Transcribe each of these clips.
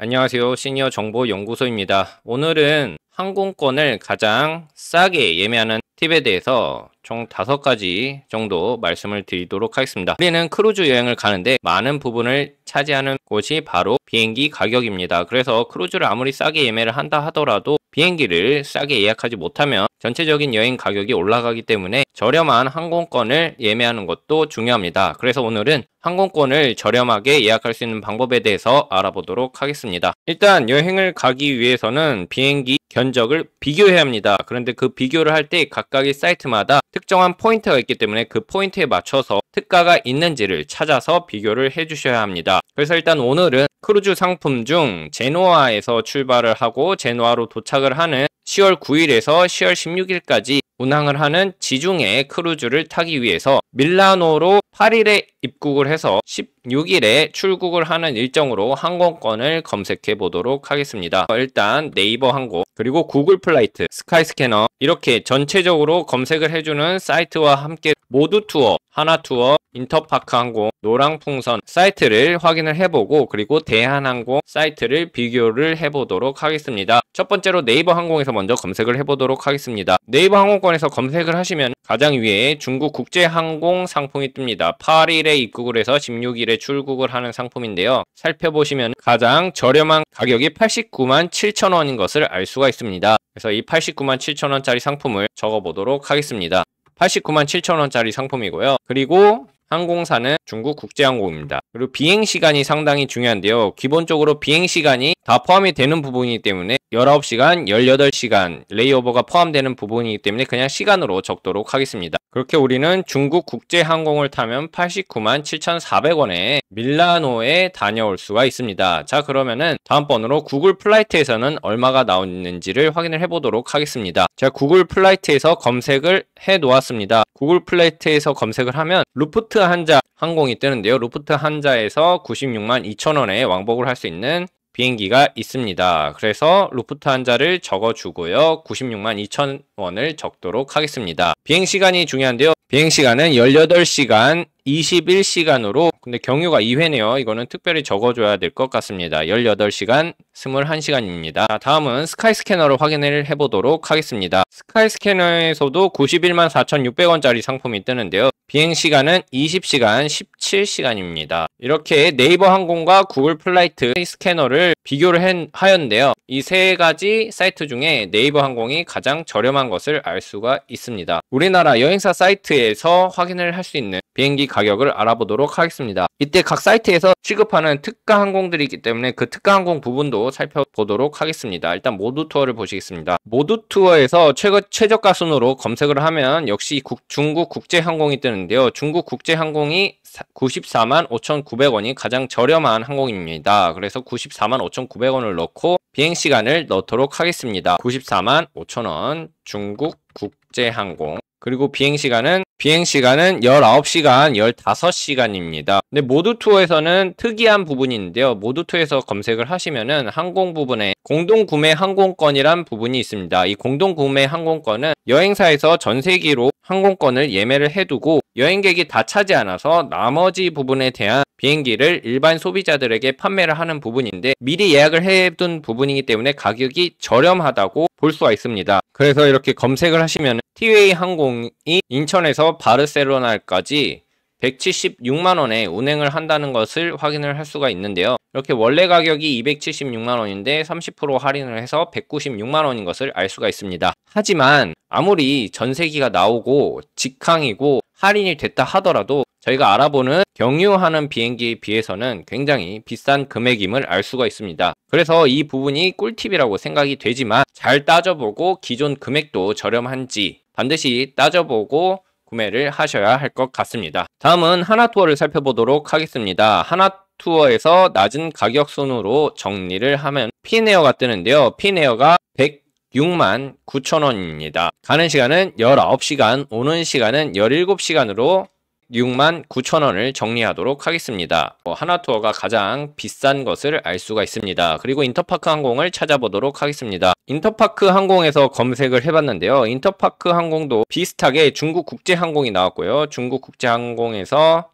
안녕하세요. 시니어 정보 연구소입니다. 오늘은 항공권을 가장 싸게 예매하는 팁에 대해서 총 5가지 정도 말씀을 드리도록 하겠습니다. 우리는 크루즈 여행을 가는데 많은 부분을 차지하는 곳이 바로 비행기 가격입니다. 그래서 크루즈를 아무리 싸게 예매를 한다 하더라도 비행기를 싸게 예약하지 못하면 전체적인 여행 가격이 올라가기 때문에 저렴한 항공권을 예매하는 것도 중요합니다. 그래서 오늘은 항공권을 저렴하게 예약할 수 있는 방법에 대해서 알아보도록 하겠습니다. 일단 여행을 가기 위해서는 비행기 견적을 비교해야 합니다. 그런데 그 비교를 할 때 각각의 사이트마다 특정한 포인트가 있기 때문에 그 포인트에 맞춰서 특가가 있는지를 찾아서 비교를 해 주셔야 합니다. 그래서 일단 오늘은 크루즈 상품 중 제노아에서 출발을 하고 제노아로 도착을 하는 10월 9일에서 10월 16일까지 운항을 하는 지중해 크루즈를 타기 위해서 밀라노로 8일에 입국을 해서 16일에 출국을 하는 일정으로 항공권을 검색해 보도록 하겠습니다. 일단 네이버 항공, 그리고 구글 플라이트, 스카이스캐너 이렇게 전체적으로 검색을 해주는 사이트와 함께 모두투어, 하나투어, 인터파크 항공, 노랑풍선 사이트를 확인을 해보고 그리고 대한항공 사이트를 비교를 해보도록 하겠습니다. 첫 번째로 네이버 항공에서 먼저 검색을 해보도록 하겠습니다. 네이버 항공권에서 검색을 하시면 가장 위에 중국 국제항공 상품이 뜹니다. 8일에 입국을 해서 16일에 출국을 하는 상품인데요. 살펴보시면 가장 저렴한 가격이 89만 7천 원인 것을 알 수가 있습니다. 그래서 이 89만 7천 원짜리 상품을 적어보도록 하겠습니다. 89만 7천 원짜리 상품이고요. 그리고 항공사는 중국 국제항공입니다. 그리고 비행시간이 상당히 중요한데요. 기본적으로 비행시간이 다 포함이 되는 부분이기 때문에 19시간, 18시간 레이오버가 포함되는 부분이기 때문에 그냥 시간으로 적도록 하겠습니다. 그렇게 우리는 중국 국제항공을 타면 89만 7,400원에 밀라노에 다녀올 수가 있습니다. 자, 그러면은 다음 번으로 구글 플라이트에서는 얼마가 나오는지를 확인을 해보도록 하겠습니다. 제가 구글 플라이트에서 검색을 해 놓았습니다. 구글 플라이트에서 검색을 하면 루프트 한자 항공이 뜨는데요. 루프트 한자에서 96만 2천원에 왕복을 할 수 있는 비행기가 있습니다. 그래서 루프트 한자를 적어주고요. 96만 2천 원을 적도록 하겠습니다. 비행시간이 중요한데요. 비행시간은 18시간 21시간으로 근데 경유가 2회네요. 이거는 특별히 적어줘야 될 것 같습니다. 18시간 21시간입니다. 다음은 스카이스캐너를 확인을 해보도록 하겠습니다. 스카이스캐너에서도 91만 4,600원짜리 상품이 뜨는데요. 비행시간은 20시간 17시간입니다. 이렇게 네이버 항공과 구글 플라이트 스캐너를 비교를 하였는데요. 이 세 가지 사이트 중에 네이버 항공이 가장 저렴한 것을 알 수가 있습니다. 우리나라 여행사 사이트에서 확인을 할 수 있는 비행기 가격을 알아보도록 하겠습니다. 이때 각 사이트에서 취급하는 특가 항공들이 있기 때문에 그 특가 항공 부분도 살펴보도록 하겠습니다. 일단 모두투어를 보시겠습니다. 모두투어에서 최저가 순으로 검색을 하면 역시 중국 국제항공이 뜨는데요. 중국 국제항공이 94만 5,900원이 가장 저렴한 항공입니다. 그래서 94만 5,900원을 넣고 비행시간을 넣도록 하겠습니다. 94만 5천원 중국 국제항공. 그리고 비행시간은 19시간 15시간입니다. 근데 모두투어에서는 특이한 부분이 있는데요. 모두투어에서 검색을 하시면은 항공 부분에 공동구매 항공권이란 부분이 있습니다. 이 공동구매 항공권은 여행사에서 전세기로 항공권을 예매를 해두고 여행객이 다 차지 않아서 나머지 부분에 대한 비행기를 일반 소비자들에게 판매를 하는 부분인데 미리 예약을 해둔 부분이기 때문에 가격이 저렴하다고 볼 수가 있습니다. 그래서 이렇게 검색을 하시면 티웨이 항공이 인천에서 바르셀로나까지 176만원에 운행을 한다는 것을 확인을 할 수가 있는데요. 이렇게 원래 가격이 276만원인데 30% 할인을 해서 196만원인 것을 알 수가 있습니다. 하지만 아무리 전세기가 나오고 직항이고 할인이 됐다 하더라도 저희가 알아보는 경유하는 비행기에 비해서는 굉장히 비싼 금액임을 알 수가 있습니다. 그래서 이 부분이 꿀팁이라고 생각이 되지만 잘 따져보고 기존 금액도 저렴한지 반드시 따져보고 구매를 하셔야 할 것 같습니다. 다음은 하나투어를 살펴보도록 하겠습니다. 하나투어에서 낮은 가격 순으로 정리를 하면 핀에어가 뜨는데요. 핀에어가 106만 9천원입니다. 가는 시간은 19시간, 오는 시간은 17시간으로 6만 9천원을 정리하도록 하겠습니다. 하나투어가 가장 비싼 것을 알 수가 있습니다. 그리고 인터파크 항공을 찾아보도록 하겠습니다. 인터파크 항공에서 검색을 해봤는데요. 인터파크 항공도 비슷하게 중국 국제항공이 나왔고요. 중국 국제항공에서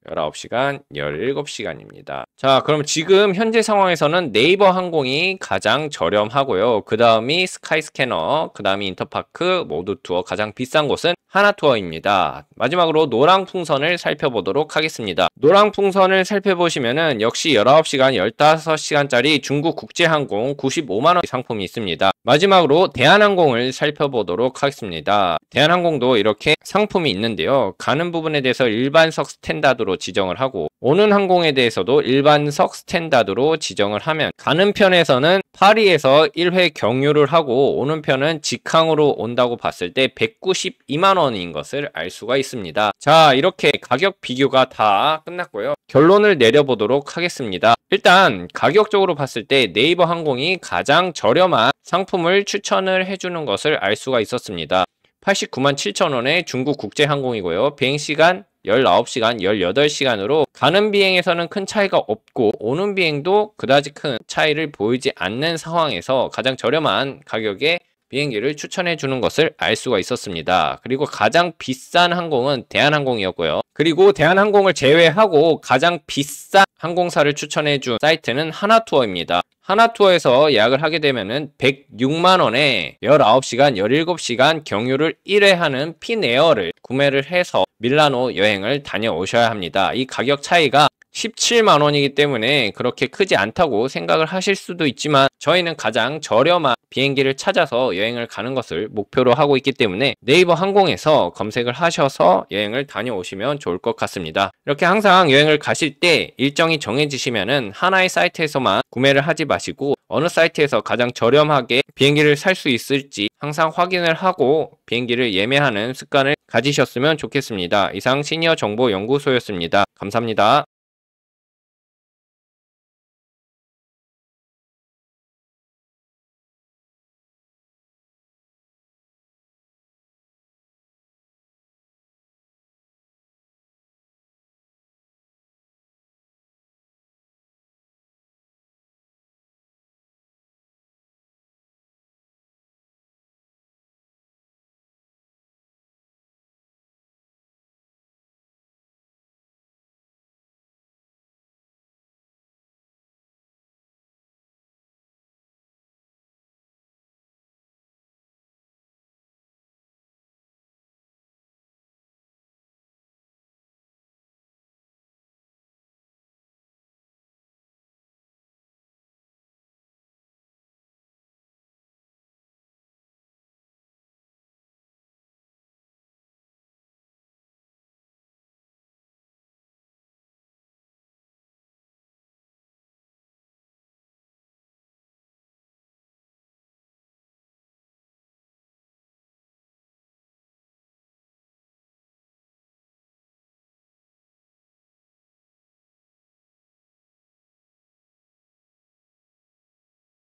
19시간, 17시간입니다. 자, 그럼 지금 현재 상황에서는 네이버 항공이 가장 저렴하고요. 그 다음이 스카이스캐너, 그 다음이 인터파크, 모두투어, 가장 비싼 곳은 하나투어입니다. 마지막으로 노랑풍선을 살펴보도록 하겠습니다. 노랑풍선을 살펴보시면은 역시 19시간, 15시간짜리 중국 국제항공 95만원 상품이 있습니다. 마지막으로 대한항공을 살펴보도록 하겠습니다. 대한항공도 이렇게 상품이 있는데요. 가는 부분에 대해서 일반석 스탠다드로 지정을 하고 오는 항공에 대해서도 일반석 스탠다드로 지정을 하면 가는 편에서는 파리에서 1회 경유를 하고 오는 편은 직항으로 온다고 봤을 때 192만원인 것을 알 수가 있습니다. 자, 이렇게 가격 비교가 다 끝났고요. 결론을 내려보도록 하겠습니다. 일단 가격적으로 봤을 때 네이버 항공이 가장 저렴한 상품을 추천을 해주는 것을 알 수가 있었습니다. 89만 7천원의 중국 국제항공이고요. 비행시간 19시간, 18시간으로 가는 비행에서는 큰 차이가 없고 오는 비행도 그다지 큰 차이를 보이지 않는 상황에서 가장 저렴한 가격에 비행기를 추천해 주는 것을 알 수가 있었습니다. 그리고 가장 비싼 항공은 대한항공이었고요. 그리고 대한항공을 제외하고 가장 비싼 항공사를 추천해 준 사이트는 하나투어입니다. 하나투어에서 예약을 하게 되면은 106만원에 19시간, 17시간 경유를 1회 하는 핀에어를 구매를 해서 밀라노 여행을 다녀오셔야 합니다. 이 가격 차이가 17만원이기 때문에 그렇게 크지 않다고 생각을 하실 수도 있지만 저희는 가장 저렴한 비행기를 찾아서 여행을 가는 것을 목표로 하고 있기 때문에 네이버 항공에서 검색을 하셔서 여행을 다녀오시면 좋을 것 같습니다. 이렇게 항상 여행을 가실 때 일정이 정해지시면은 하나의 사이트에서만 구매를 하지 마시고 어느 사이트에서 가장 저렴하게 비행기를 살 수 있을지 항상 확인을 하고 비행기를 예매하는 습관을 가지셨으면 좋겠습니다. 이상 시니어 정보 연구소였습니다. 감사합니다.